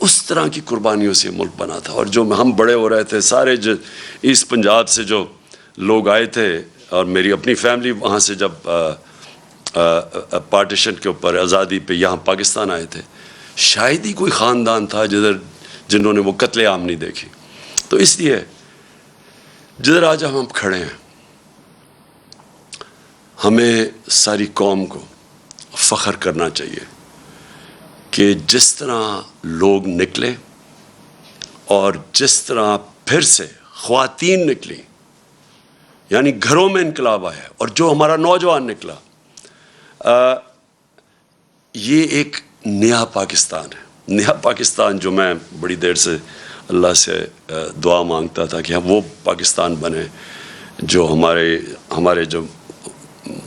اس طرح کی قربانیوں سے ملک بنا تھا. اور جو ہم بڑے ہو رہے تھے سارے ایسٹ پنجاب سے جو لوگ آئے تھے, اور میری اپنی فیملی وہاں سے جب پارٹیشن کے اوپر آزادی پہ یہاں پاکستان آئے تھے, شاید ہی کوئی خاندان تھا جنہوں نے وہ قتل عام نہیں دیکھی. تو اس لیے جدھر آج ہم کھڑے ہیں, ہمیں ساری قوم کو فخر کرنا چاہیے کہ جس طرح لوگ نکلے اور جس طرح پھر سے خواتین نکلی, یعنی گھروں میں انقلاب آیا, اور جو ہمارا نوجوان نکلا, یہ ایک نیا پاکستان ہے. نیا پاکستان جو میں بڑی دیر سے اللہ سے دعا مانگتا تھا کہ وہ پاکستان بنے جو ہمارے جو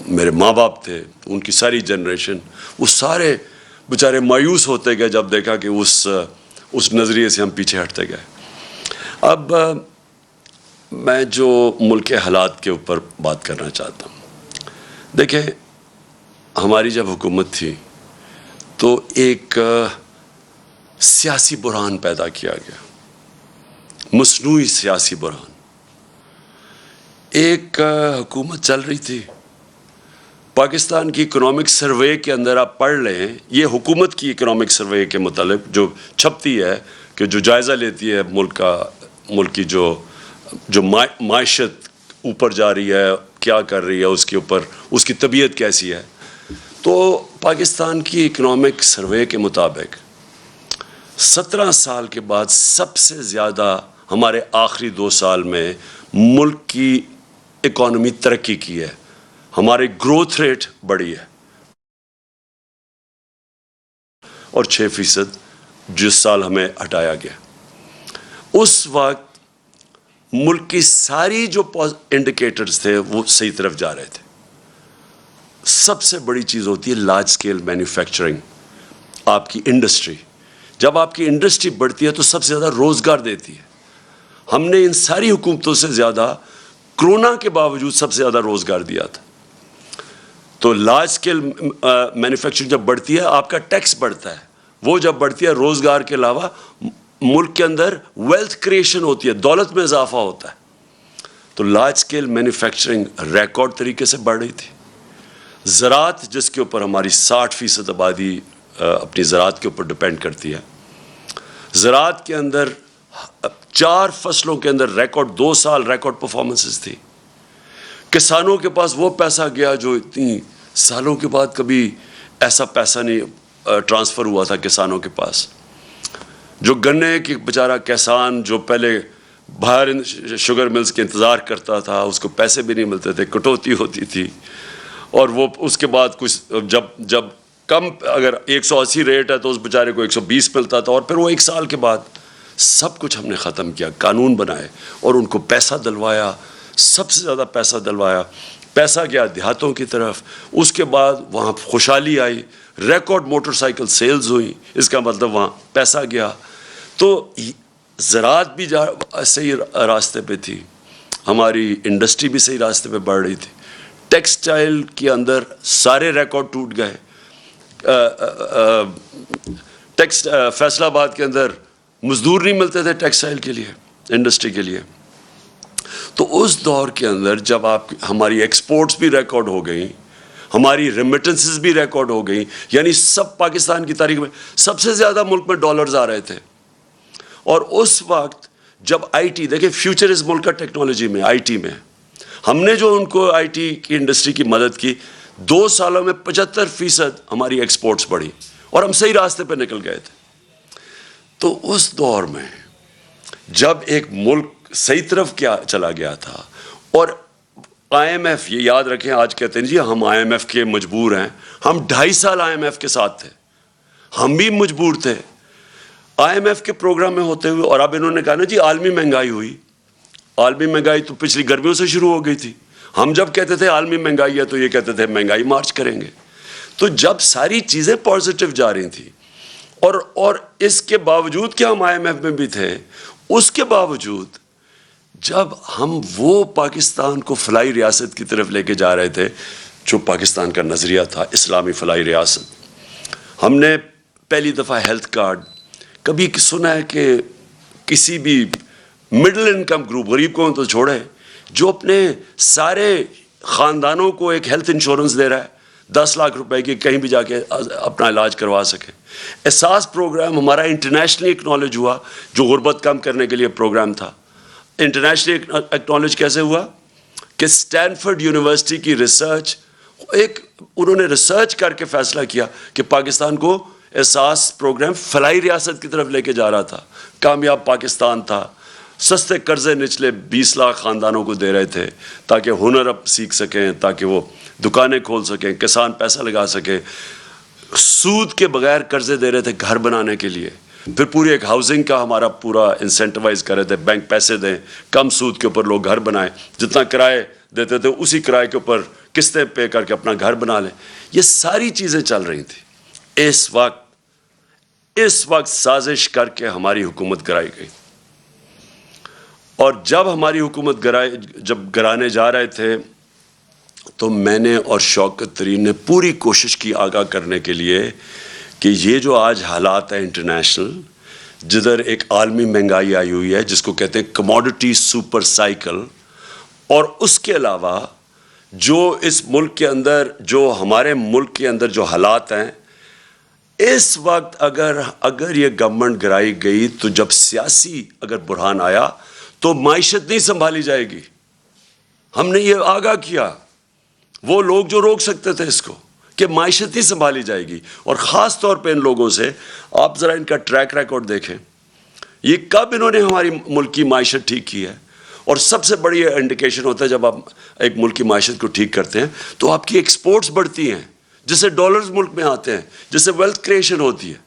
میرے ماں باپ تھے, ان کی ساری جنریشن, وہ سارے بیچارے مایوس ہوتے گئے جب دیکھا کہ اس نظریے سے ہم پیچھے ہٹتے گئے. اب میں جو ملک کے حالات کے اوپر بات کرنا چاہتا ہوں. دیکھیں, ہماری جب حکومت تھی تو ایک سیاسی بحران پیدا کیا گیا, مصنوعی سیاسی بحران. ایک حکومت چل رہی تھی, پاکستان کی اکنامک سروے کے اندر آپ پڑھ لیں, یہ حکومت کی اکنامک سروے کے متعلق جو چھپتی ہے, کہ جو جائزہ لیتی ہے ملک کی جو معیشت اوپر جا رہی ہے, کیا کر رہی ہے, اس کے اوپر اس کی طبیعت کیسی ہے. تو پاکستان کی اکنامک سروے کے مطابق 17 سال کے بعد سب سے زیادہ ہمارے آخری 2 سال میں ملک کی اکانومی ترقی کی ہے, ہماری گروتھ ریٹ بڑھی ہے, اور 6% جس سال ہمیں ہٹایا گیا. اس وقت ملک کی ساری جو انڈیکیٹرز تھے وہ صحیح طرف جا رہے تھے. سب سے بڑی چیز ہوتی ہے لارج سکیل مینوفیکچرنگ, آپ کی انڈسٹری. جب آپ کی انڈسٹری بڑھتی ہے تو سب سے زیادہ روزگار دیتی ہے. ہم نے ان ساری حکومتوں سے زیادہ کرونا کے باوجود سب سے زیادہ روزگار دیا تھا. تو لارج سکیل مینوفیکچرنگ جب بڑھتی ہے آپ کا ٹیکس بڑھتا ہے, وہ جب بڑھتی ہے روزگار کے علاوہ ملک کے اندر ویلتھ کریشن ہوتی ہے, دولت میں اضافہ ہوتا ہے. تو لارج سکیل مینوفیکچرنگ ریکارڈ طریقے سے بڑھ رہی تھی. زراعت, جس کے اوپر ہماری 60% آبادی اپنی زراعت کے اوپر ڈپینڈ کرتی ہے, زراعت کے اندر 4 فصلوں کے اندر ریکارڈ 2 سال ریکارڈ پرفارمنسز تھی. کسانوں کے پاس وہ پیسہ گیا جو اتنی سالوں کے بعد کبھی ایسا پیسہ نہیں ٹرانسفر ہوا تھا کسانوں کے پاس. جو گنے کی بیچارہ کسان جو پہلے باہر شوگر ملز کے انتظار کرتا تھا, اس کو پیسے بھی نہیں ملتے تھے, کٹوتی ہوتی تھی, اور وہ اس کے بعد کچھ جب کم اگر 180 ریٹ ہے تو اس بیچارے کو 120 ملتا تھا, اور پھر وہ 1 سال کے بعد سب کچھ ہم نے ختم کیا, قانون بنائے اور ان کو پیسہ دلوایا, سب سے زیادہ پیسہ دلوایا. پیسہ گیا دیہاتوں کی طرف, اس کے بعد وہاں خوشحالی آئی, ریکارڈ موٹر سائیکل سیلز ہوئی, اس کا مطلب وہاں پیسہ گیا. تو زراعت بھی صحیح راستے پہ تھی, ہماری انڈسٹری بھی صحیح راستے پہ بڑھ رہی تھی. ٹیکسٹائل کے اندر سارے ریکارڈ ٹوٹ گئے. فیصل آباد کے اندر مزدور نہیں ملتے تھے ٹیکسٹائل کے لیے, انڈسٹری کے لیے. تو اس دور کے اندر جب ہماری ایکسپورٹس بھی ریکارڈ ہو گئیں, ہماری ریمیٹنسز بھی ریکارڈ ہو گئیں, یعنی سب پاکستان کی تاریخ میں سب سے زیادہ ملک میں ڈالرز آ رہے تھے. اور اس وقت جب آئی ٹی, دیکھیں فیوچر اس ملک کا ٹیکنالوجی میں, آئی ٹی میں, ہم نے جو ان کو آئی ٹی کی انڈسٹری کی مدد کی, 2 سالوں میں 75% ہماری ایکسپورٹس بڑھی, اور ہم صحیح راستے پہ نکل گئے تھے. تو اس دور میں جب ایک ملک صحیح طرف کیا چلا گیا تھا, اور آئی ایم ایف, یہ یاد رکھیں, آج کہتے ہیں جی ہم آئی ایم ایف کے مجبور ہیں, ہم 2.5 سال آئی ایم ایف کے ساتھ تھے, ہم بھی مجبور تھے آئی ایم ایف کے پروگرام میں ہوتے ہوئے. اور اب انہوں نے کہا نا جی عالمی مہنگائی ہوئی, عالمی مہنگائی تو پچھلی گرمیوں سے شروع ہو گئی تھی. ہم جب کہتے تھے عالمی مہنگائی ہے تو یہ کہتے تھے مہنگائی مارچ کریں گے. تو جب ساری چیزیں پازیٹیو جا رہی تھیں, اور اس کے باوجود کہ ہم آئی ایم ایف میں بھی تھے, اس کے باوجود جب ہم وہ پاکستان کو فلاحی ریاست کی طرف لے کے جا رہے تھے جو پاکستان کا نظریہ تھا, اسلامی فلاحی ریاست, ہم نے پہلی دفعہ ہیلتھ کارڈ کبھی سنا ہے کہ کسی بھی مڈل انکم گروپ, غریب کو تو چھوڑے, جو اپنے سارے خاندانوں کو ایک ہیلتھ انشورنس دے رہا ہے 10 لاکھ روپے کی, کہیں بھی جا کے اپنا علاج کروا سکیں. احساس پروگرام ہمارا انٹرنیشنلی اکنالج ہوا, جو غربت کم کرنے کے لیے پروگرام تھا. انٹرنیشنلی اکنالج کیسے ہوا کہ اسٹینفورڈ یونیورسٹی کی ریسرچ, انہوں نے ریسرچ کر کے فیصلہ کیا کہ پاکستان کو احساس پروگرام فلاحی ریاست کی طرف لے کے جا رہا تھا. کامیاب پاکستان تھا. سستے قرضے نچلے 20 لاکھ خاندانوں کو دے رہے تھے تاکہ ہنر اب سیکھ سکیں, تاکہ وہ دکانیں کھول سکیں, کسان پیسہ لگا سکیں. سود کے بغیر قرضے دے رہے تھے گھر بنانے کے لیے. پھر پوری ایک ہاؤسنگ کا ہمارا پورا انسینٹیوائز کر رہے تھے, بینک پیسے دیں, کم سود کے اوپر لوگ گھر بنائیں, جتنا کرائے دیتے تھے اسی کرائے کے اوپر قسطیں پے کر کے اپنا گھر بنا لیں. یہ ساری چیزیں چل رہی تھیں. اس وقت سازش کر کے ہماری حکومت گرائی گئی, اور جب ہماری حکومت جب گرانے جا رہے تھے تو میں نے اور شوکت ترین نے پوری کوشش کی آگاہ کرنے کے لیے کہ یہ جو آج حالات ہیں انٹرنیشنل, جدھر ایک عالمی مہنگائی آئی ہوئی ہے جس کو کہتے ہیں کموڈٹی سپر سائیکل, اور اس کے علاوہ جو اس ملک کے اندر, جو ہمارے ملک کے اندر جو حالات ہیں اس وقت, اگر یہ گورنمنٹ گرائی گئی تو جب سیاسی اگر بحران آیا تو معیشت نہیں سنبھالی جائے گی. ہم نے یہ آگاہ کیا, وہ لوگ جو روک سکتے تھے اس کو, کہ معیشت نہیں سنبھالی جائے گی. اور خاص طور پہ ان لوگوں سے آپ ذرا ان کا ٹریک ریکارڈ دیکھیں, یہ کب انہوں نے ہماری ملک کی معیشت ٹھیک کی ہے. اور سب سے بڑی انڈیکیشن ہوتا ہے جب آپ ایک ملک کی معیشت کو ٹھیک کرتے ہیں تو آپ کی ایکسپورٹس بڑھتی ہیں, جس سے ڈالرز ملک میں آتے ہیں, جس سے ویلتھ کریشن ہوتی ہے.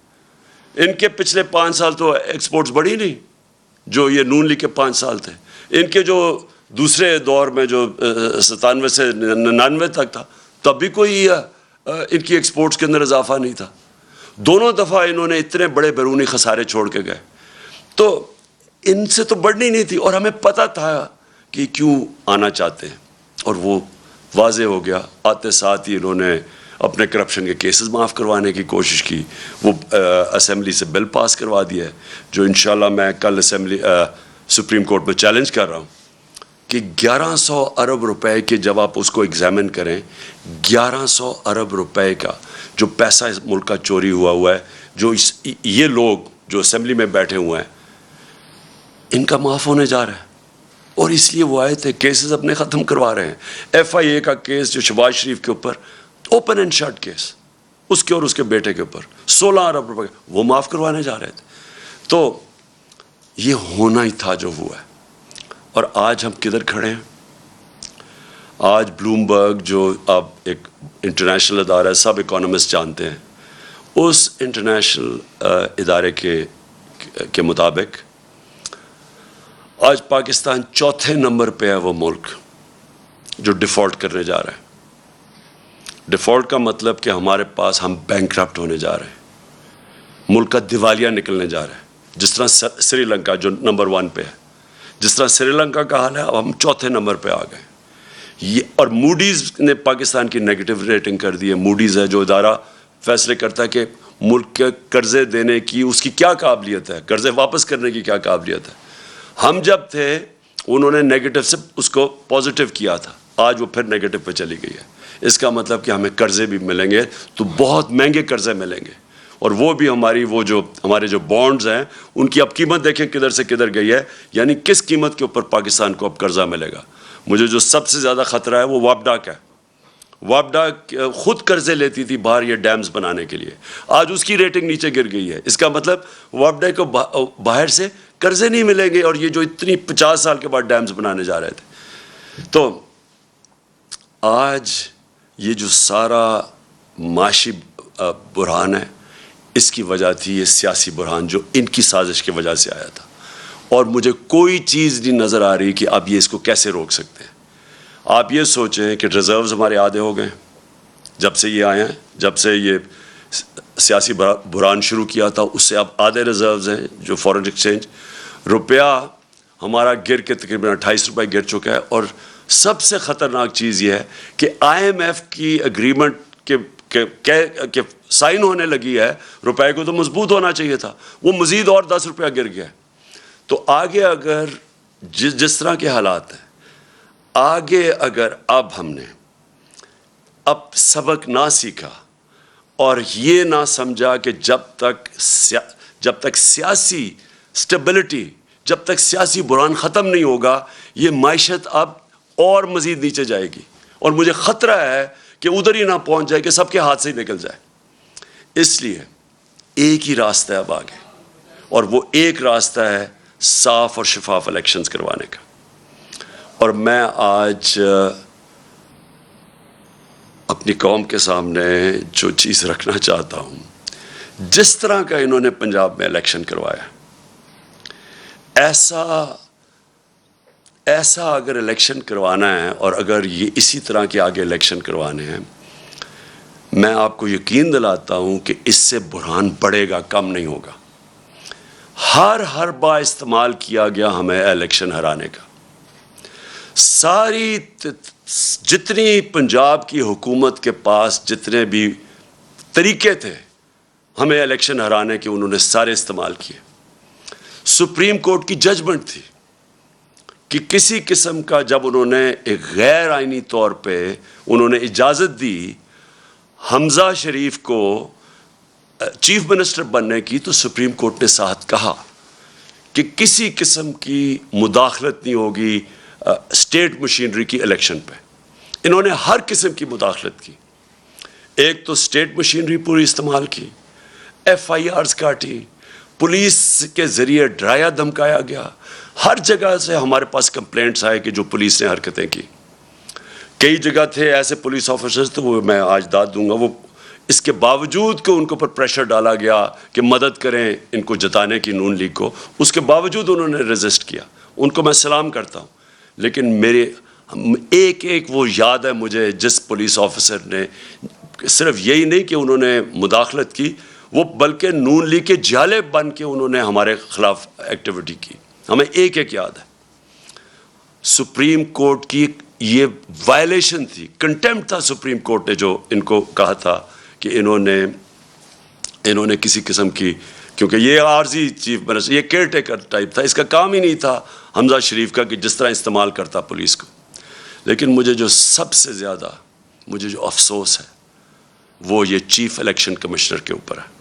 ان کے پچھلے 5 سال تو ایکسپورٹس بڑھی نہیں, جو یہ نون لیگ کے 5 سال تھے. ان کے جو دوسرے دور میں جو 97 سے 99 تک تھا, تب بھی کوئی ان کی ایکسپورٹس کے اندر اضافہ نہیں تھا. دونوں دفعہ انہوں نے اتنے بڑے بیرونی خسارے چھوڑ کے گئے, تو ان سے تو بڑھنی نہیں تھی. اور ہمیں پتہ تھا کہ کیوں آنا چاہتے ہیں, اور وہ واضح ہو گیا. آتے ساتھ ہی انہوں نے اپنے کرپشن کے کیسز معاف کروانے کی کوشش کی. وہ اسمبلی سے بل پاس کروا دیا ہے, جو انشاءاللہ میں کل سپریم کورٹ میں چیلنج کر رہا ہوں کہ 1100 ارب روپے کے, جب آپ اس کو ایگزامن کریں, 1100 ارب روپے کا جو پیسہ اس ملک کا چوری ہوا ہے, جو یہ لوگ جو اسمبلی میں بیٹھے ہوئے ہیں ان کا معاف ہونے جا رہا ہے. اور اس لیے وہ آئے تھے, کیسز اپنے ختم کروا رہے ہیں. FIA کا کیس جو شہباز شریف کے اوپر اوپن اینڈ شٹ کیس, اس کے اور اس کے بیٹے کے اوپر 16 ارب روپے, وہ معاف کروانے جا رہے تھے. تو یہ ہونا ہی تھا جو ہوا ہے. اور آج ہم کدھر کھڑے ہیں؟ آج بلومبرگ, جو اب ایک انٹرنیشنل ادارہ ہے, سب اکانومسٹ جانتے ہیں, اس انٹرنیشنل ادارے کے مطابق آج پاکستان 4تھے نمبر پہ ہے وہ ملک جو ڈیفالٹ کرنے جا رہا ہے. ڈیفالٹ کا مطلب کہ ہمارے پاس, ہم بینکرپٹ ہونے جا رہے ہیں, ملک کا دیوالیہ نکلنے جا رہا ہے. جس طرح سری لنکا جو نمبر 1 پہ ہے, جس طرح سری لنکا کا حال ہے, اب ہم 4تھے نمبر پہ آ گئے. یہ اور موڈیز نے پاکستان کی نیگیٹو ریٹنگ کر دی ہے. موڈیز ہے جو ادارہ فیصلے کرتا ہے کہ ملک کے قرضے دینے کی اس کی کیا قابلیت ہے, قرضے واپس کرنے کی کیا قابلیت ہے. ہم جب تھے انہوں نے نیگیٹو سے اس کو پازیٹیو کیا تھا, آج وہ پھر نیگیٹو پہ چلی گئی ہے. اس کا مطلب کہ ہمیں قرضے بھی ملیں گے تو بہت مہنگے قرضے ملیں گے, اور وہ بھی ہمارے جو بانڈز ہیں ان کی اب قیمت دیکھیں کدھر سے کدھر گئی ہے. یعنی کس قیمت کے اوپر پاکستان کو اب قرضہ ملے گا. مجھے جو سب سے زیادہ خطرہ ہے وہ واپڈا کا ہے. واپڈا خود قرضے لیتی تھی باہر یہ ڈیمز بنانے کے لیے, آج اس کی ریٹنگ نیچے گر گئی ہے. اس کا مطلب واپڈا کو باہر سے قرضے نہیں ملیں گے, اور یہ جو اتنی 50 سال کے بعد ڈیمز بنانے جا رہے تھے. تو آج یہ جو سارا معاشی بحران ہے, اس کی وجہ تھی یہ سیاسی بحران جو ان کی سازش کی وجہ سے آیا تھا. اور مجھے کوئی چیز نہیں نظر آ رہی کہ اب یہ اس کو کیسے روک سکتے ہیں. آپ یہ سوچیں کہ ریزروز ہمارے آدھے ہو گئے جب سے یہ آئے ہیں, جب سے یہ سیاسی بحران شروع کیا تھا اس سے اب آدھے ریزروز ہیں جو فارن ایکسچینج. روپیہ ہمارا گر کے تقریباً 28 روپے گر چکا ہے. اور سب سے خطرناک چیز یہ ہے کہ IMF کی اگریمنٹ کے کہ سائن ہونے لگی ہے، روپے کو تو مضبوط ہونا چاہیے تھا، وہ مزید اور 10 روپیہ گر گیا. تو آگے اگر جس طرح کے حالات ہیں، آگے اگر اب ہم نے اب سبق نہ سیکھا اور یہ نہ سمجھا کہ جب تک سیاسی سٹیبلٹی، جب تک سیاسی بحران ختم نہیں ہوگا، یہ معیشت اب اور مزید نیچے جائے گی، اور مجھے خطرہ ہے کہ ادھر ہی نہ پہنچ جائے کہ سب کے ہاتھ سے ہی نکل جائے. اس لیے ایک ہی راستہ ہے اب آگے، اور وہ ایک راستہ ہے صاف اور شفاف الیکشنز کروانے کا. اور میں آج اپنی قوم کے سامنے جو چیز رکھنا چاہتا ہوں، جس طرح کا انہوں نے پنجاب میں الیکشن کروایا، ایسا اگر الیکشن کروانا ہے، اور اگر یہ اسی طرح کے آگے الیکشن کروانے ہیں، میں آپ کو یقین دلاتا ہوں کہ اس سے بحران بڑھے گا، کم نہیں ہوگا. ہر بار استعمال کیا گیا ہمیں الیکشن ہرانے کا. ساری جتنی پنجاب کی حکومت کے پاس جتنے بھی طریقے تھے ہمیں الیکشن ہرانے کے، انہوں نے سارے استعمال کیے. سپریم کورٹ کی ججمنٹ تھی کہ کسی قسم کا، جب انہوں نے ایک غیر آئینی طور پہ انہوں نے اجازت دی حمزہ شریف کو چیف منسٹر بننے کی، تو سپریم کورٹ نے ساتھ کہا کہ کسی قسم کی مداخلت نہیں ہوگی اسٹیٹ مشینری کی الیکشن پہ. انہوں نے ہر قسم کی مداخلت کی. ایک تو اسٹیٹ مشینری پوری استعمال کی، ایف آئی آرز کاٹی، پولیس کے ذریعے ڈرایا دھمکایا گیا. ہر جگہ سے ہمارے پاس کمپلینٹس آئے کہ جو پولیس نے حرکتیں کی. کئی جگہ تھے ایسے پولیس آفیسرز، تو وہ میں آج داد دوں گا، وہ اس کے باوجود کہ ان کے اوپر پریشر ڈالا گیا کہ مدد کریں ان کو جتانے کی نون لیگ کو، اس کے باوجود انہوں نے ریزسٹ کیا. ان کو میں سلام کرتا ہوں. لیکن میرے ایک وہ یاد ہے مجھے، جس پولیس آفیسر نے صرف یہی نہیں کہ انہوں نے مداخلت کی، وہ بلکہ نون لیگ کے جالے بن کے انہوں نے ہمارے خلاف ایکٹیویٹی کی. ہمیں ایک یاد ہے. سپریم کورٹ کی یہ وائلیشن تھی، کنٹیمپٹ تھا سپریم کورٹ نے جو ان کو کہا تھا کہ انہوں نے کسی قسم کی، کیونکہ یہ عارضی چیف منسٹر، یہ کیئر ٹیکر ٹائپ تھا، اس کا کام ہی نہیں تھا حمزہ شریف کا کہ جس طرح استعمال کرتا پولیس کو. لیکن مجھے جو سب سے زیادہ جو افسوس ہے وہ یہ چیف الیکشن کمشنر کے اوپر ہے.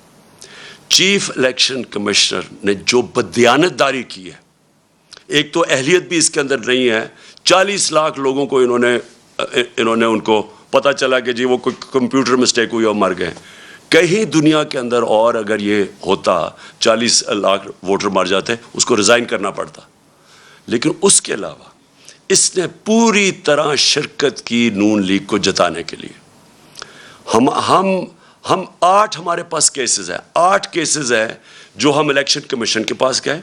چیف الیکشن کمشنر نے جو بددیانت داری کی ہے، ایک تو اہلیت بھی اس کے اندر نہیں ہے. 40 لاکھ لوگوں کو انہوں نے ان کو پتہ چلا کہ جی وہ کوئی کمپیوٹر مسٹیک ہوئی اور مر گئے. کہیں دنیا کے اندر اور اگر یہ ہوتا 40 لاکھ ووٹر مر جاتے، اس کو ریزائن کرنا پڑتا. لیکن اس کے علاوہ اس نے پوری طرح شرکت کی نون لیگ کو جتانے کے لیے. ہم 8 ہمارے پاس کیسز ہیں، 8 کیسز ہیں جو ہم الیکشن کمیشن کے پاس گئے،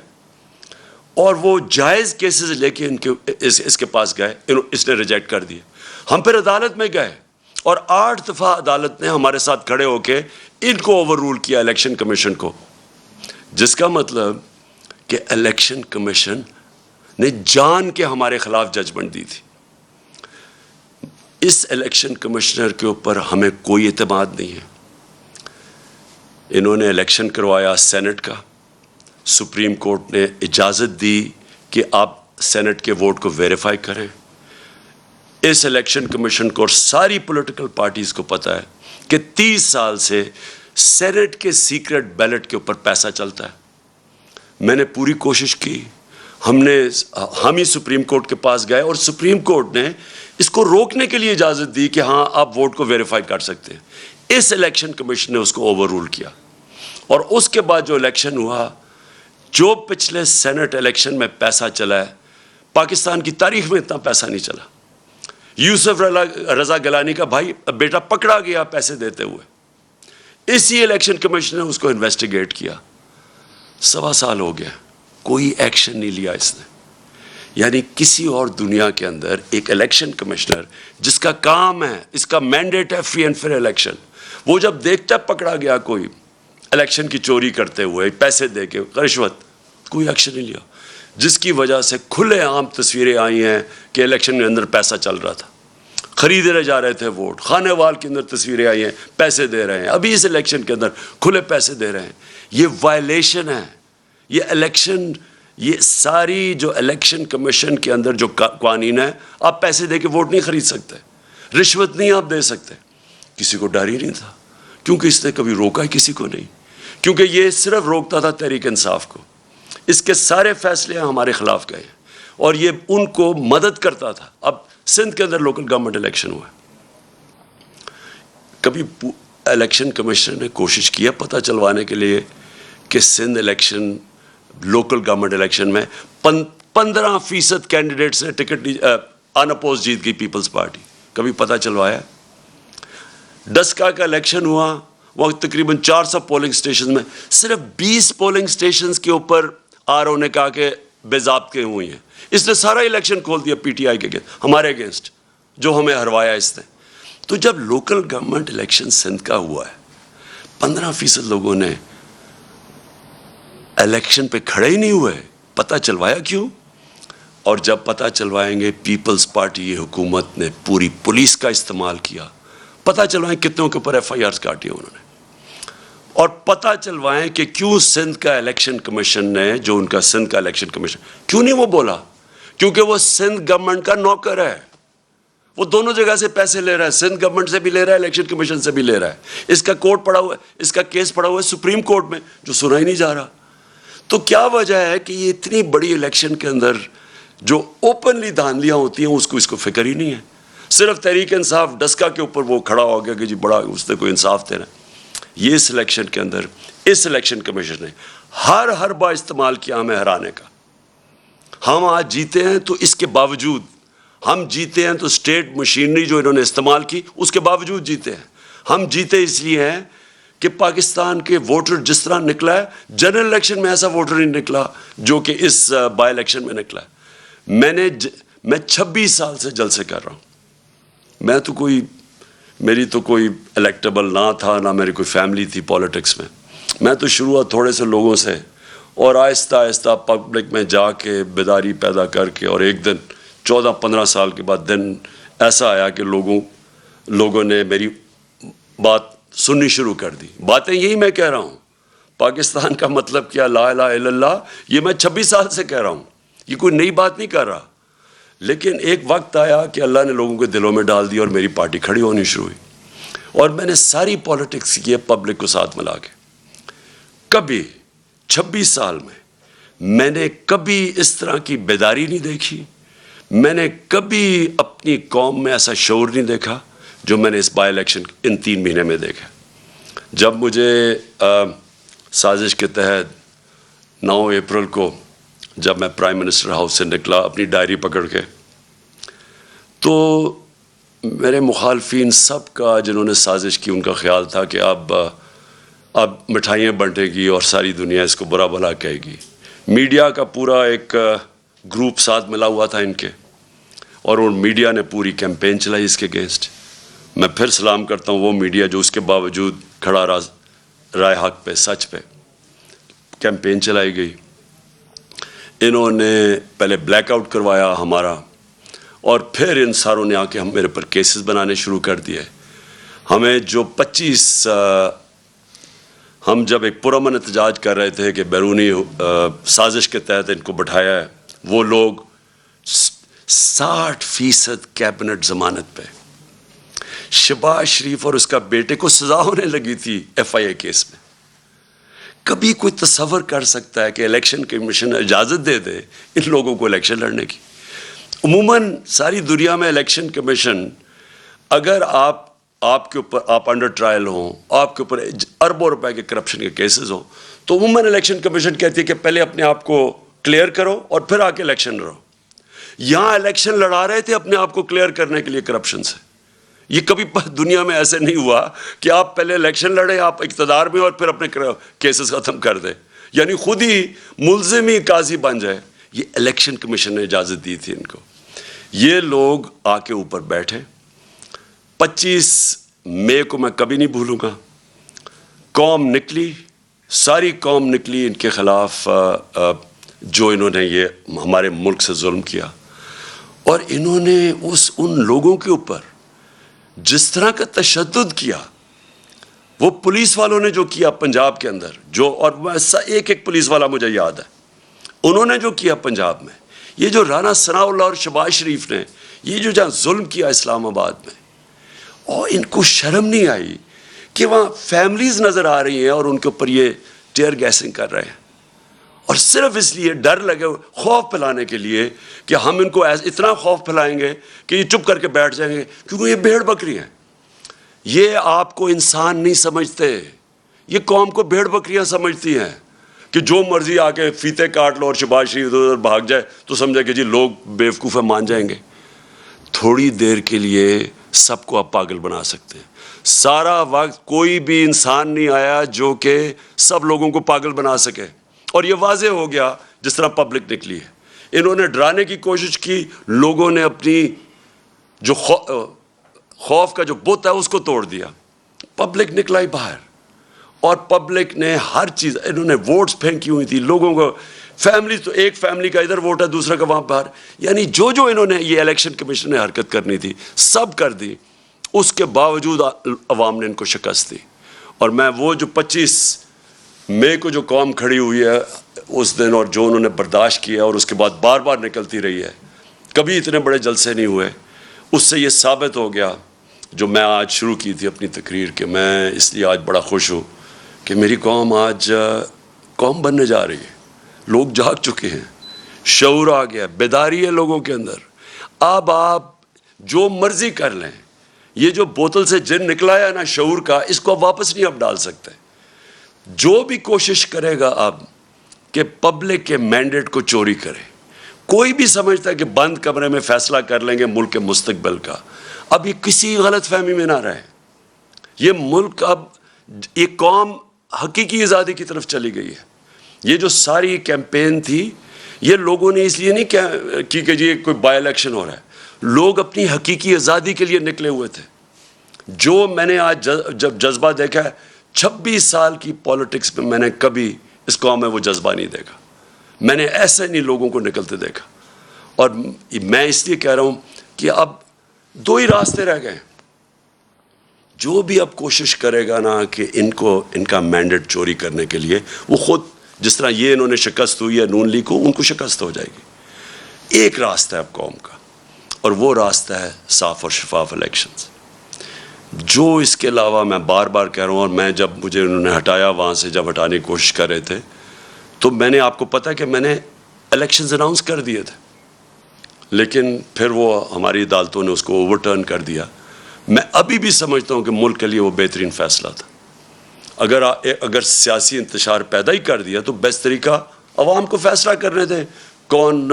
اور وہ جائز کیسز لے کے اس کے پاس گئے، اس نے ریجیکٹ کر دیے. ہم پھر عدالت میں گئے، اور 8 دفعہ عدالت نے ہمارے ساتھ کھڑے ہو کے ان کو اوور رول کیا، الیکشن کمیشن کو. جس کا مطلب کہ الیکشن کمیشن نے جان کے ہمارے خلاف ججمنٹ دی تھی. اس الیکشن کمشنر کے اوپر ہمیں کوئی اعتماد نہیں ہے. انہوں نے الیکشن کروایا سینٹ کا، سپریم کورٹ نے اجازت دی کہ آپ سینٹ کے ووٹ کو ویریفائی کریں. اس الیکشن کمیشن کو اور ساری پولیٹیکل پارٹیز کو پتہ ہے کہ 30 سال سے سینٹ کے سیکرٹ بیلٹ کے اوپر پیسہ چلتا ہے. میں نے پوری کوشش کی، ہم ہی سپریم کورٹ کے پاس گئے، اور سپریم کورٹ نے اس کو روکنے کے لیے اجازت دی کہ ہاں آپ ووٹ کو ویریفائی کر سکتے ہیں. اس الیکشن کمیشن نے اس کو اوور رول کیا، اور اس کے بعد جو الیکشن ہوا، جو پچھلے سینٹ الیکشن میں پیسہ چلا ہے، پاکستان کی تاریخ میں اتنا پیسہ نہیں چلا. یوسف رضا گیلانی کا بھائی بیٹا پکڑا گیا پیسے دیتے ہوئے. اسی الیکشن کمیشن نے اس کو انویسٹیگیٹ کیا. 1.25 سال ہو گیا، کوئی ایکشن نہیں لیا اس نے. یعنی کسی اور دنیا کے اندر ایک الیکشن کمشنر جس کا کام ہے، اس کا مینڈیٹ ہے فری اینڈ فیئر الیکشن، وہ جب دیکھتا پکڑا گیا کوئی الیکشن کی چوری کرتے ہوئے، پیسے دے کے، رشوت، کوئی ایکشن نہیں لیا. جس کی وجہ سے کھلے عام تصویریں آئی ہیں کہ الیکشن کے اندر پیسہ چل رہا تھا. خریدے جا رہے تھے ووٹ، خانے وال کے اندر تصویریں آئی ہیں، پیسے دے رہے ہیں، ابھی اس الیکشن کے اندر کھلے پیسے دے رہے ہیں. یہ وائلیشن ہے. یہ الیکشن، یہ ساری جو الیکشن کمیشن کے اندر جو قوانین ہے، آپ پیسے دے کے ووٹ نہیں خرید سکتے، رشوت نہیں آپ دے سکتے. کسی کو ڈر ہی نہیں تھا، کیونکہ اس نے کبھی روکا ہی کسی کو نہیں، کیونکہ یہ صرف روکتا تھا تحریک انصاف کو. اس کے سارے فیصلے ہمارے خلاف گئے ہیں اور یہ ان کو مدد کرتا تھا. اب سندھ کے اندر لوکل گورنمنٹ الیکشن ہوا ہے، کبھی الیکشن کمیشن نے کوشش کیا پتہ چلوانے کے لیے کہ Sindh election, local government election میں 15% کینڈیڈیٹ سے ٹکٹ ان اپوز جیت گئی پیپلز پارٹی؟ کبھی پتہ چلوایا؟ ڈسکا کا الیکشن ہوا، وقت تقریباً 400 پولنگ سٹیشن میں صرف 20 پولنگ سٹیشنز کے اوپر آر او نے کہا کہ بے ضابطے ہوئی ہیں. اس نے سارا الیکشن کھول دیا پی ٹی آئی کے اگینسٹ، ہمارے اگینسٹ، جو ہمیں ہروایا اس نے. تو جب لوکل گورنمنٹ الیکشن سندھ کا ہوا ہے، 15% لوگوں نے الیکشن پہ کھڑے ہی نہیں ہوئے. پتہ چلوایا کیوں؟ اور جب پتہ چلوائیں گے، پیپلز پارٹی یہ حکومت نے پوری پولیس کا استعمال کیا. پتہ چلوائیں کتنوں کے اوپر ایف آئی آرز کاٹی انہوں نے، اور پتہ چلوائیں کہ کیوں سندھ کا الیکشن کمیشن نے، جو ان کا سندھ کا الیکشن کمیشن، کیوں نہیں وہ بولا؟ کیونکہ وہ سندھ گورنمنٹ کا نوکر ہے. وہ دونوں جگہ سے پیسے لے رہا ہے، سندھ گورنمنٹ سے بھی لے رہا ہے، الیکشن کمیشن سے بھی لے رہا ہے. اس کا کورٹ پڑا ہوا ہے، اس کا کیس پڑا ہوا ہے سپریم کورٹ میں، جو سنا ہی نہیں جا رہا. تو کیا وجہ ہے کہ یہ اتنی بڑی الیکشن کے اندر جو اوپنلی دھاندلیاں ہوتی ہیں اس کو فکر ہی نہیں ہے؟ صرف تحریک انصاف ڈسکا کے اوپر وہ کھڑا ہو گیا کہ جی بڑا اس نے کوئی انصاف دینا. یہ اس الیکشن کے اندر اس الیکشن کمیشن نے ہر حربہ استعمال کیا ہمیں ہرانے کا. ہم آج جیتے ہیں تو اس کے باوجود، ہم جیتے ہیں تو اسٹیٹ مشینری جو انہوں نے استعمال کی اس کے باوجود جیتے ہیں. ہم جیتے اس لیے ہیں کہ پاکستان کے ووٹر جس طرح نکلا ہے، جنرل الیکشن میں ایسا ووٹر نہیں نکلا جو کہ اس بائی الیکشن میں نکلا ہے. میں 26 سال سے جلسے کر رہا ہوں. میری تو کوئی الیکٹیبل نہ تھا، نہ میری کوئی فیملی تھی پالیٹکس میں. میں تو شروعات تھوڑے سے لوگوں سے، اور آہستہ آہستہ پبلک میں جا کے بیداری پیدا کر کے، اور ایک دن 14-15 سال کے بعد دن ایسا آیا کہ لوگوں نے میری بات سننی شروع کر دی. باتیں یہی میں کہہ رہا ہوں، پاکستان کا مطلب کیا، لا الہ الا اللہ، یہ میں 26 سال سے کہہ رہا ہوں، یہ کوئی نئی بات نہیں کر رہا. لیکن ایک وقت آیا کہ اللہ نے لوگوں کے دلوں میں ڈال دیا اور میری پارٹی کھڑی ہونی شروع ہوئی، اور میں نے ساری پالیٹکس کی پبلک کو ساتھ ملا کے. کبھی 26 سال میں نے کبھی اس طرح کی بیداری نہیں دیکھی. میں نے کبھی اپنی قوم میں ایسا شعور نہیں دیکھا جو میں نے اس بائی الیکشن ان 3 مہینے میں دیکھا. جب مجھے سازش کے تحت 9 اپریل کو جب میں پرائم منسٹر ہاؤس سے نکلا اپنی ڈائری پکڑ کے، تو میرے مخالفین سب کا، جنہوں نے سازش کی، ان کا خیال تھا کہ اب مٹھائیاں بنٹے گی اور ساری دنیا اس کو برا بھلا کہے گی. میڈیا کا پورا ایک گروپ ساتھ ملا ہوا تھا ان کے، اور ان میڈیا نے پوری کیمپین چلائی اس کے اگینسٹ. میں پھر سلام کرتا ہوں وہ میڈیا جو اس کے باوجود کھڑا رائے حق پہ، سچ پہ. کیمپین چلائی گئی. انہوں نے پہلے بلیک آؤٹ کروایا ہمارا، اور پھر ان ساروں نے آ کے میرے پر کیسز بنانے شروع کر دیے. ہمیں جو 25 ہم جب ایک پرامن احتجاج کر رہے تھے کہ بیرونی سازش کے تحت ان کو بٹھایا ہے، وہ لوگ 60% کیبنٹ ضمانت پہ. شہباز شریف اور اس کا بیٹے کو سزا ہونے لگی تھی ایف آئی اے کیس میں. کبھی کوئی تصور کر سکتا ہے کہ الیکشن کمیشن اجازت دے دے ان لوگوں کو الیکشن لڑنے کی؟ عموماً ساری دنیا میں الیکشن کمیشن، اگر آپ کے اوپر آپ انڈر ٹرائل ہوں، آپ کے اوپر اربوں روپے کے کرپشن کے کیسز ہوں، تو عموماً الیکشن کمیشن کہتی ہے کہ پہلے اپنے آپ کو کلیئر کرو اور پھر آ کے الیکشن لڑو. یہاں الیکشن لڑا رہے تھے اپنے آپ کو کلیئر کرنے کے لیے کرپشن سے. یہ کبھی دنیا میں ایسے نہیں ہوا کہ آپ پہلے الیکشن لڑے، آپ اقتدار میں، اور پھر اپنے کیسز ختم کر دیں، یعنی خود ہی ملزم ہی قاضی بن جائے. یہ الیکشن کمیشن نے اجازت دی تھی ان کو. یہ لوگ آ کے اوپر بیٹھے. 25 مئی کو میں کبھی نہیں بھولوں گا. قوم نکلی، ساری قوم نکلی ان کے خلاف، جو انہوں نے یہ ہمارے ملک سے ظلم کیا. اور انہوں نے ان لوگوں کے اوپر جس طرح کا تشدد کیا وہ پولیس والوں نے جو کیا پنجاب کے اندر, جو, اور ایک ایک پولیس والا مجھے یاد ہے, انہوں نے جو کیا پنجاب میں, یہ جو رانا ثناء اللہ اور شہباز شریف نے یہ جو جہاں ظلم کیا اسلام آباد میں, اور ان کو شرم نہیں آئی کہ وہاں فیملیز نظر آ رہی ہیں اور ان کے اوپر یہ ٹیئر گیسنگ کر رہے ہیں, اور صرف اس لیے ڈر لگے, خوف پھیلانے کے لیے کہ ہم ان کو اتنا خوف پھیلائیں گے کہ یہ چپ کر کے بیٹھ جائیں گے, کیونکہ یہ بھیڑ بکری ہیں. یہ آپ کو انسان نہیں سمجھتے, یہ قوم کو بھیڑ بکریاں سمجھتی ہیں کہ جو مرضی آ کے فیتے کاٹ لو اور شہباز شریف ادھر بھاگ جائے تو سمجھے کہ جی لوگ بیوقوف مان جائیں گے. تھوڑی دیر کے لیے سب کو آپ پاگل بنا سکتے ہیں. سارا وقت کوئی بھی انسان نہیں آیا جو کہ سب لوگوں کو پاگل بنا سکے, اور یہ واضح ہو گیا جس طرح پبلک نکلی ہے. انہوں نے ڈرانے کی کوشش کی, لوگوں نے اپنی جو خوف کا جو بت ہے اس کو توڑ دیا, پبلک نکلا ہی باہر, اور پبلک نے ہر چیز, انہوں نے ووٹس پھینکی ہوئی تھی لوگوں کو, فیملی تو ایک فیملی کا ادھر ووٹ ہے دوسرا کا وہاں باہر, یعنی جو انہوں نے یہ الیکشن کمیشن نے حرکت کرنی تھی سب کر دی. اس کے باوجود عوام نے ان کو شکست دی. اور میں وہ جو 25 مئی کو جو قوم کھڑی ہوئی ہے اس دن, اور جو انہوں نے برداشت کیا اور اس کے بعد بار بار نکلتی رہی ہے, کبھی اتنے بڑے جلسے نہیں ہوئے, اس سے یہ ثابت ہو گیا جو میں آج شروع کی تھی اپنی تقریر کہ میں اس لیے آج بڑا خوش ہوں کہ میری قوم آج قوم بننے جا رہی ہے. لوگ جاگ چکے ہیں, شعور آ گیا, بیداری ہے لوگوں کے اندر. اب آپ جو مرضی کر لیں, یہ جو بوتل سے جن نکلا ہے نا شعور کا, اس کو آپ واپس نہیں اب ڈال سکتے. جو بھی کوشش کرے گا اب کہ پبلک کے مینڈیٹ کو چوری کرے, کوئی بھی سمجھتا ہے کہ بند کمرے میں فیصلہ کر لیں گے ملک کے مستقبل کا, اب یہ کسی غلط فہمی میں نہ رہے. یہ ملک اب, یہ قوم حقیقی آزادی کی طرف چلی گئی ہے. یہ جو ساری کیمپین تھی یہ لوگوں نے اس لیے نہیں کی کہ جی کوئی بائی الیکشن ہو رہا ہے, لوگ اپنی حقیقی آزادی کے لیے نکلے ہوئے تھے. جو میں نے آج جب جذبہ دیکھا ہے 26 سال کی پولیٹکس میں, میں نے کبھی اس قوم میں وہ جذبہ نہیں دیکھا. میں نے ایسے نہیں لوگوں کو نکلتے دیکھا. اور میں اس لیے کہہ رہا ہوں کہ اب 2 ہی راستے رہ گئے. جو بھی اب کوشش کرے گا نا کہ ان کا مینڈیٹ چوری کرنے کے لیے, وہ خود جس طرح یہ انہوں نے شکست ہوئی ہے نون لیگ کو, ان کو شکست ہو جائے گی. ایک راستہ ہے اب قوم کا, اور وہ راستہ ہے صاف اور شفاف الیکشنز. جو اس کے علاوہ میں بار بار کہہ رہا ہوں, اور میں جب مجھے انہوں نے ہٹایا وہاں سے, جب ہٹانے کی کوشش کر رہے تھے تو میں نے, آپ کو پتہ ہے کہ میں نے الیکشنز اناؤنس کر دیے تھے, لیکن پھر وہ ہماری عدالتوں نے اس کو اوور ٹرن کر دیا. میں ابھی بھی سمجھتا ہوں کہ ملک کے لیے وہ بہترین فیصلہ تھا. اگر سیاسی انتشار پیدا ہی کر دیا تو بیسٹ طریقہ عوام کو فیصلہ کرنے دیں کون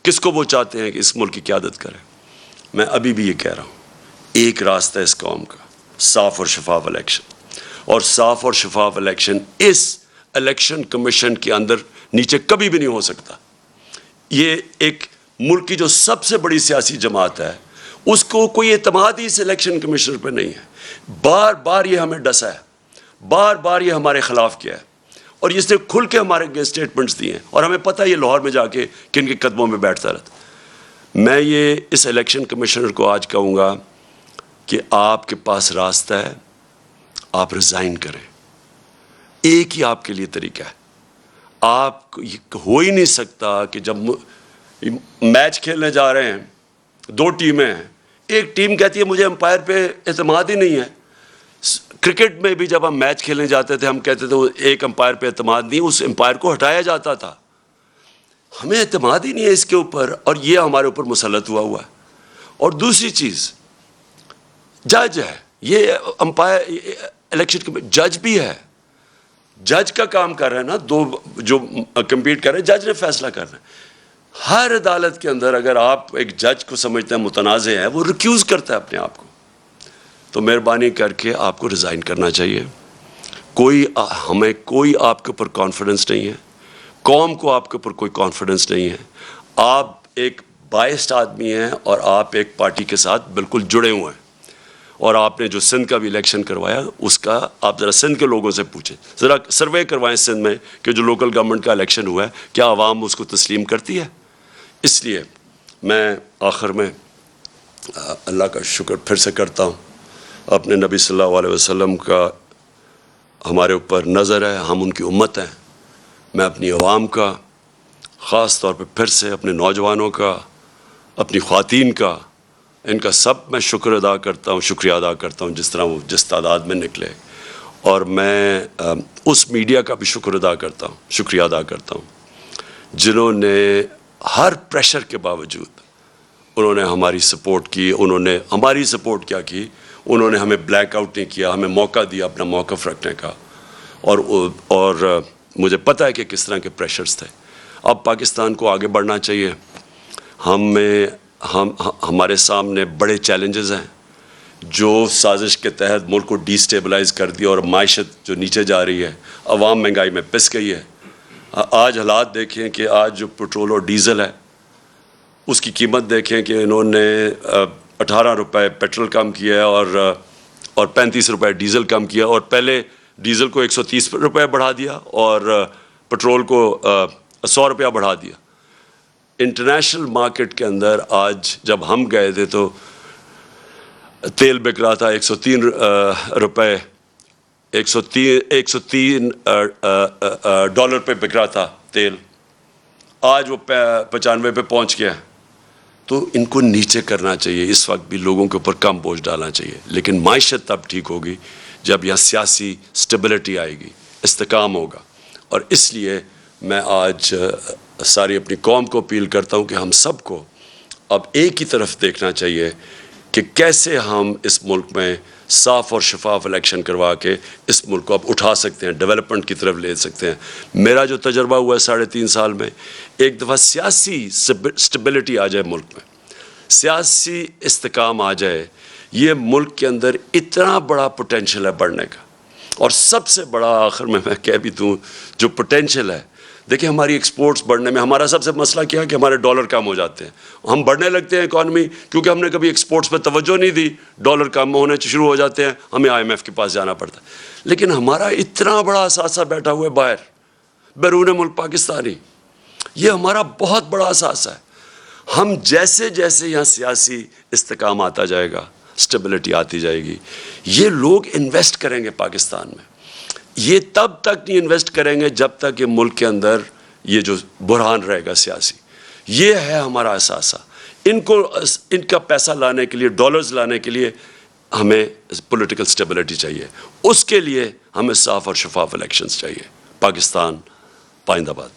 کس کو وہ چاہتے ہیں کہ اس ملک کی قیادت کرے. میں ابھی بھی یہ کہہ رہا ہوں, ایک راستہ ہے اس قوم کا, صاف اور شفاف الیکشن. اور صاف اور شفاف الیکشن اس الیکشن کمیشن کے اندر نیچے کبھی بھی نہیں ہو سکتا. یہ ایک ملک کی جو سب سے بڑی سیاسی جماعت ہے, اس کو کوئی اعتماد ہی اس الیکشن کمیشن پہ نہیں ہے. بار بار یہ ہمیں ڈسا ہے, بار بار یہ ہمارے خلاف کیا ہے, اور اس نے کھل کے ہمارے اسٹیٹمنٹس دیے ہیں, اور ہمیں پتہ ہے یہ لاہور میں جا کے کن کے قدموں میں بیٹھتا رہتا. میں یہ اس الیکشن کمیشنر کو آج کہوں گا کہ آپ کے پاس راستہ ہے, آپ ریزائن کریں. ایک ہی آپ کے لیے طریقہ ہے. آپ ہو ہی نہیں سکتا کہ جب میچ کھیلنے جا رہے ہیں, 2 ٹیمیں ہیں, ایک ٹیم کہتی ہے مجھے امپائر پہ اعتماد ہی نہیں ہے. کرکٹ میں بھی جب ہم میچ کھیلنے جاتے تھے ہم کہتے تھے ایک امپائر پہ اعتماد نہیں, اس امپائر کو ہٹایا جاتا تھا. ہمیں اعتماد ہی نہیں ہے اس کے اوپر, اور یہ ہمارے اوپر مسلط ہوا ہے. اور دوسری چیز, جج ہے, یہ امپائر الیکشن کے جج بھی ہے, جج کا کام کر رہے ہیں نا, 2 جو کمپیٹ کر رہے ہیں, جج نے فیصلہ کرنا ہے. ہر عدالت کے اندر اگر آپ ایک جج کو سمجھتے ہیں متنازع ہے, وہ ریکیوز کرتا ہے اپنے آپ کو. تو مہربانی کر کے آپ کو ریزائن کرنا چاہیے. ہمیں کوئی آپ کے اوپر کانفیڈنس نہیں ہے, قوم کو آپ کے اوپر کوئی کانفیڈنس نہیں ہے. آپ ایک بائسڈ آدمی ہیں, اور آپ ایک پارٹی کے ساتھ بالکل جڑے ہوئے ہیں. اور آپ نے جو سندھ کا بھی الیکشن کروایا, اس کا آپ ذرا سندھ کے لوگوں سے پوچھیں, ذرا سروے کروائیں سندھ میں کہ جو لوکل گورنمنٹ کا الیکشن ہوا ہے کیا عوام اس کو تسلیم کرتی ہے. اس لیے میں آخر میں اللہ کا شکر پھر سے کرتا ہوں. اپنے نبی صلی اللہ علیہ وسلم کا ہمارے اوپر نظر ہے, ہم ان کی امت ہیں. میں اپنی عوام کا, خاص طور پہ پھر سے اپنے نوجوانوں کا, اپنی خواتین کا, ان کا سب میں شکر ادا کرتا ہوں, شکریہ ادا کرتا ہوں جس طرح وہ جس تعداد میں نکلے. اور میں اس میڈیا کا بھی شکر ادا کرتا ہوں, شکریہ ادا کرتا ہوں جنہوں نے ہر پریشر کے باوجود انہوں نے ہماری سپورٹ کی. انہوں نے ہماری سپورٹ کیا کی, انہوں نے ہمیں بلیک آؤٹ نہیں کیا, ہمیں موقع دیا اپنا موقف رکھنے کا. اور مجھے پتہ ہے کہ کس طرح کے پریشرز تھے. اب پاکستان کو آگے بڑھنا چاہیے. ہمارے سامنے بڑے چیلنجز ہیں جو سازش کے تحت ملک کو ڈی سٹیبلائز کر دیا اور معیشت جو نیچے جا رہی ہے, عوام مہنگائی میں پس گئی ہے. آج حالات دیکھیں کہ آج جو پٹرول اور ڈیزل ہے اس کی قیمت دیکھیں کہ انہوں نے 18 روپے پیٹرول کم کیا ہے اور 35 روپے ڈیزل کم کیا, اور پہلے ڈیزل کو 130 روپے بڑھا دیا اور پٹرول کو 100 روپیہ بڑھا دیا. انٹرنیشنل مارکیٹ کے اندر آج جب ہم گئے تھے تو تیل بک رہا تھا 103 روپے, 103 ڈالر پہ بک رہا تھا تیل. آج وہ 95 پہ پہنچ گیا. تو ان کو نیچے کرنا چاہیے, اس وقت بھی لوگوں کے اوپر کم بوجھ ڈالنا چاہیے. لیکن معیشت تب ٹھیک ہوگی جب یہاں سیاسی سٹیبلٹی آئے گی, استحکام ہوگا. اور اس لیے میں آج ساری اپنی قوم کو اپیل کرتا ہوں کہ ہم سب کو اب ایک ہی طرف دیکھنا چاہیے کہ کیسے ہم اس ملک میں صاف اور شفاف الیکشن کروا کے اس ملک کو اب اٹھا سکتے ہیں, ڈیولپمنٹ کی طرف لے سکتے ہیں. میرا جو تجربہ ہوا ہے 3.5 سال میں, ایک دفعہ سیاسی سٹیبلٹی آ جائے ملک میں, سیاسی استحکام آ جائے, یہ ملک کے اندر اتنا بڑا پوٹینشیل ہے بڑھنے کا. اور سب سے بڑا آخر میں کہہ بھی دوں جو پوٹینشیل ہے, دیکھیں ہماری ایکسپورٹس بڑھنے میں ہمارا سب سے مسئلہ کیا ہے کہ ہمارے ڈالر کم ہو جاتے ہیں. ہم بڑھنے لگتے ہیں اکانومی کیونکہ ہم نے کبھی ایکسپورٹس پہ توجہ نہیں دی, ڈالر کم ہونے شروع ہو جاتے ہیں, ہمیں IMF کے پاس جانا پڑتا ہے. لیکن ہمارا اتنا بڑا اثاثہ بیٹھا ہوا ہے باہر, بیرون ملک پاکستانی, یہ ہمارا بہت بڑا اثاثہ ہے. ہم جیسے جیسے یہاں سیاسی استحکام آتا جائے گا, سٹیبلٹی آتی جائے گی, یہ لوگ انویسٹ کریں گے پاکستان میں. یہ تب تک نہیں انویسٹ کریں گے جب تک یہ ملک کے اندر یہ جو بحران رہے گا سیاسی. یہ ہے ہمارا اثاثہ. ان کا پیسہ لانے کے لیے, ڈالرز لانے کے لیے ہمیں پولیٹیکل سٹیبلٹی چاہیے. اس کے لیے ہمیں صاف اور شفاف الیکشنز چاہیے. پاکستان پائندہ باد.